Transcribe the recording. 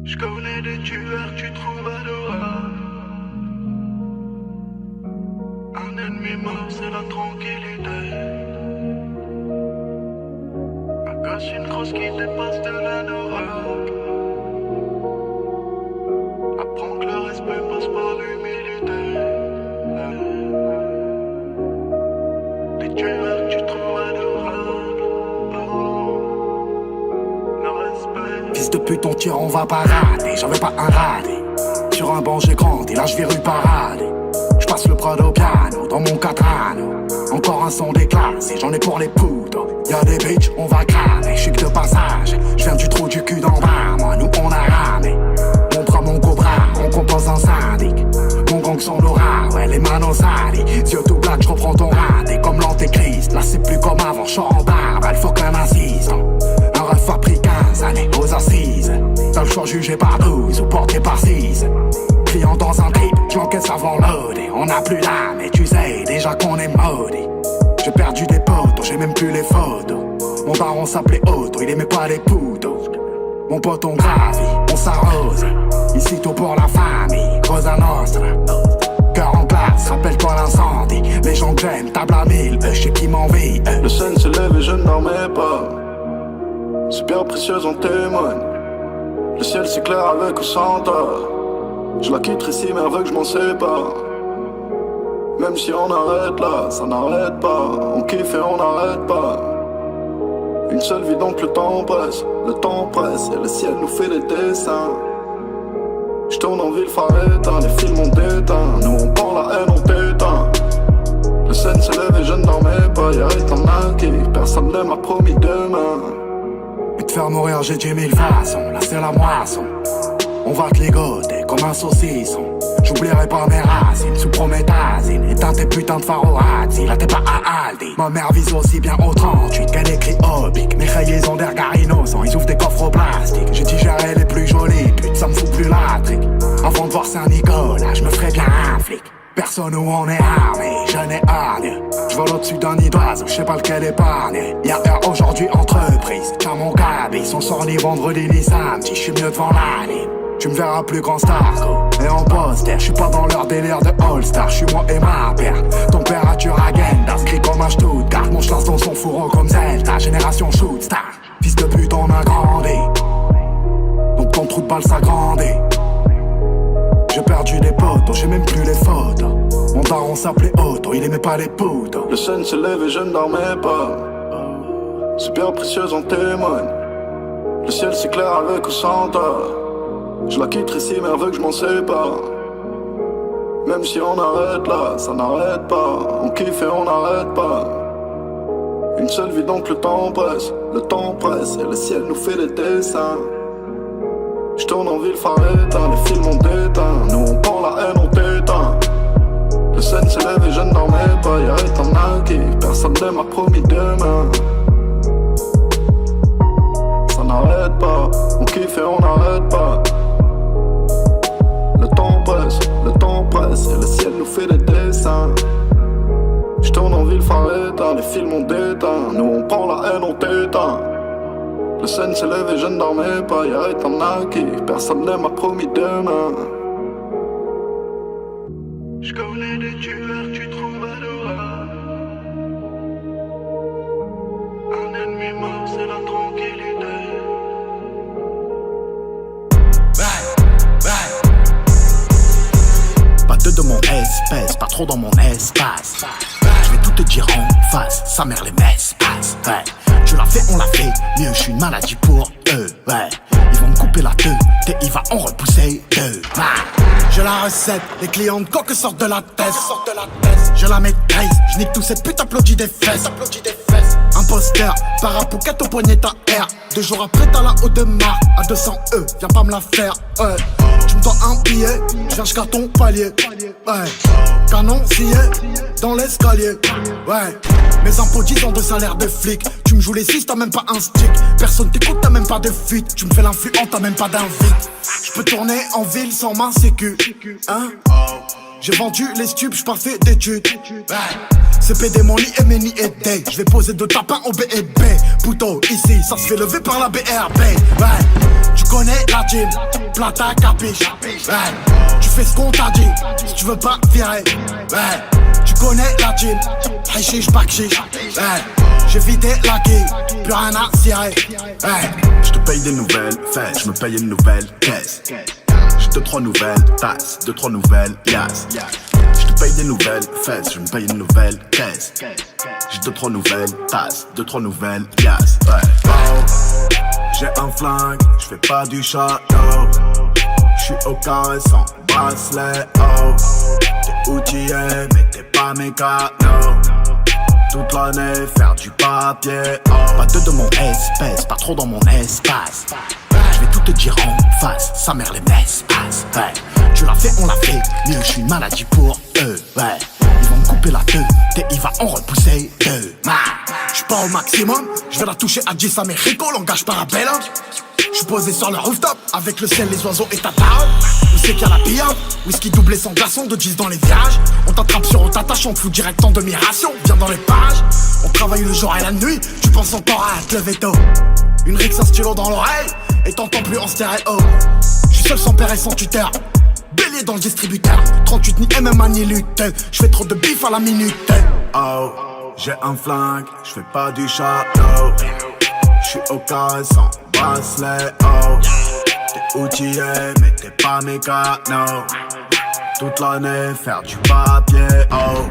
Je connais des tueurs, tu trouves adorables. Un ennemi mort, c'est la tranquillité. À cache une crosse qui dépasse de l'anorak. Apprends que le respect passe par l'humilité. Des tueurs, tu trouves adorables. Le respect. Fils de pute, ton tir, on va pas rater. J'avais pas un radé. Sur un banc, j'ai grandi, là j'vais rue parader. J'passe le prod au piano, dans mon Catrano. Encore un son déclassé, j'en ai pour les poudres. Y'a des bitches, on va cramer, j'suis que de passage. J'viens du trou du cul d'en bas, moi nous on a ramé. Mon bras, mon cobra, on compose un syndic. Mon gang sans l'aura, ouais les manos sales. Yeux tout black, j'reprends ton raté comme l'antéchrist. Là c'est plus comme avant, j'suis en barbe, il faut qu'un assise. Un ref a pris 15 années aux assises. T'as le choix jugé par 12 ou porté par 6. Client dans un trip, j'encaisse avant loadé. On n'a plus l'âme et tu sais déjà qu'on est maudit. J'ai perdu des potos, j'ai même plus les photos. Mon daron s'appelait Otto, il aimait pas les poudres. Mon pote on gravit, on s'arrose. Ici tout pour la famille, Cosa Nostra. Cœur en glace, rappelle-toi l'incendie. Les gens que j'aime, table à 1000, je sais qui m'envie. Le sun se lève et je ne dormais pas. C'est bien précieux, on témoigne. Le ciel s'éclaire avec ou sans tort. Je la quitterai ici mais elle veut que je m'en sépare. Même si on arrête là, ça n'arrête pas. On kiffe et on n'arrête pas. Une seule vie donc le temps presse et le ciel nous fait des dessins. J'tourne en ville phare éteint, les films ont déteint. Nous on prend la haine, on t'éteint. Le sun se lève et je ne dormais pas. Y'a t'en a qui, personne ne m'a promis demain. Et te faire mourir j'ai 10 000 façons, là c'est la moisson. On va te ligoter comme un saucisson. J'oublierai pas mes racines sous prométhazine. Éteins tes putains de pharorazzi, là t'es pas à Aldi. Ma mère vise aussi bien au 38 qu'elle écrit Obic. Mes rayés ont des regards innocents, ils ouvrent des coffres au plastique. J'ai digéré les plus jolies putes, ça me fout plus la trique. Avant de voir Saint-Nicolas, je me ferais bien un flic. Personne où on est armé, je n'ai hargne. Je vole au-dessus d'un nid d'oiseau, je sais pas lequel épargner. Y'a aujourd'hui entreprise, tiens mon cabis. On sort ni vendredi ni samedi, je suis mieux devant la ligne. Tu me verras plus grand Starco et en poster. Je suis pas dans leur délire de All-Star. Je suis moi et ma père. Température agenda, inscrit comme un Stuttgart. Mon chlasse dans son fourreau comme Zelda. Génération shoot star. Fils de pute on a grandi. Donc ton trou de balle s'agrandit. J'ai perdu des potos, j'ai même plus les photos. Mon daron s'appelait Otto, il aimait pas les poudres. Le sun se lève et je ne dormais pas. C'est bien précieux, on témoigne. Le ciel s'éclaire avec ou sans tort. Je la quitterai ici mais elle veut que je m'en sépare. Même si on arrête là, ça n'arrête pas. On kiffe et on n'arrête pas. Une seule vie donc le temps presse et le ciel nous fait des dessins. J'tourne en ville phare éteint, les films ont déteint. Nous on prend la haine, on t'éteint. Le sun se lève et je ne dormais pas. Y'a t'en a qui, personne ne m'a promis demain. Ça n'arrête pas, on kiffe et on n'arrête pas. Le temps presse et le ciel nous fait des dessins. J'tourne en ville phare éteint, les films ont déteint. Nous on prend la haine, on t'éteint. Le sun se lève et je ne dormais pas. Y'a t'en a qui, personne ne m'a promis demain. J'connais des tueurs, tu trouves adorables. Un ennemi mort, c'est la tranquillité. Pas deux de mon espèce, pas trop dans mon espace. Je vais tout te dire en face, sa mère les messes passe. Ouais, tu l'as fait, on l'a fait, mieux je suis une maladie pour eux. Ouais, ils vont me couper la tête et il va en repousser deux. Ouais. J'ai la recette, les clients de coque sortent de la tête. Je la maîtrise, je nique tous ces putes, applaudis des fesses. Imposteur, parapouquette au poignet ta R. 2 jours après t'as la haute de marre, à 200 viens pas me la faire. Ouais. Tu me dois un billet, je viens jusqu'à ton palier. Ouais, canon scié dans l'escalier. Ouais, mes impôts 10 ans de salaire de flic. Tu me joues les 6, t'as même pas un stick. Personne t'écoute, t'as même pas de fuite. Tu me fais l'influent, t'as même pas d'invite. Je peux tourner en ville sans ma sécu. Hein? J'ai vendu les stupes, j'suis pas fait d'études. CPD, mon lit et mes nids et day. J'vais poser 2 tapins au B&B. Pouto, ici, ça se fait lever par la BRB. Ouais, tu connais la team, plata capiche. Ouais. Tu fais ce qu'on t'a dit, si tu veux pas virer. Ouais. Tu connais la team, hashish pas chiche. Ouais. J'ai vidé la quille, plus rien à cirer. Ouais. Je te paye des nouvelles fesses, je me paye une nouvelle caisse. J'ai 2-3 nouvelles tasses, 2-3 nouvelles yas. Je te paye des nouvelles fesses, je me paye une nouvelle caisse. J'ai 2-3 nouvelles tasses, 2-3 nouvelles yas. Ouais. Oh, j'ai un flingue, je fais pas du château. J'suis au carré sans bracelet. Oh, t'es outillé mais t'es pas mécano. Toute l'année faire du papier. Oh, pas deux de mon espèce, pas trop dans mon espace. Je vais tout te dire en face, sa mère les m'espace. Ouais. Tu l'as fait, on l'a fait, mieux je suis une maladie pour eux. Ouais. Ils vont me couper la tête et il va en repousser deux. J'suis pas au maximum, je vais la toucher à 10 Américo, langage parabellum. J'suis posé sur le rooftop, avec le ciel, les oiseaux et ta parole. Où c'est qu'il y a la pilla? Whisky doublé sans glaçon, de 10 dans les virages. On t'attrape sur on t'attache, on te fout direct en demi-ration. Viens dans les pages, on travaille le jour et la nuit. Tu penses encore à te lever tôt. Une rixe, un stylo dans l'oreille, et t'entends plus en stéréo. J'suis seul sans père et sans tuteur, bélier dans le distributeur. 38 ni MMA ni lutte, j'fais trop de bif à la minute. Oh, j'ai un flingue, j'fais pas du château. J'suis au carré sans bracelet. Oh, t'es outillé mais t'es pas mécano. Toute l'année faire du papier. Oh.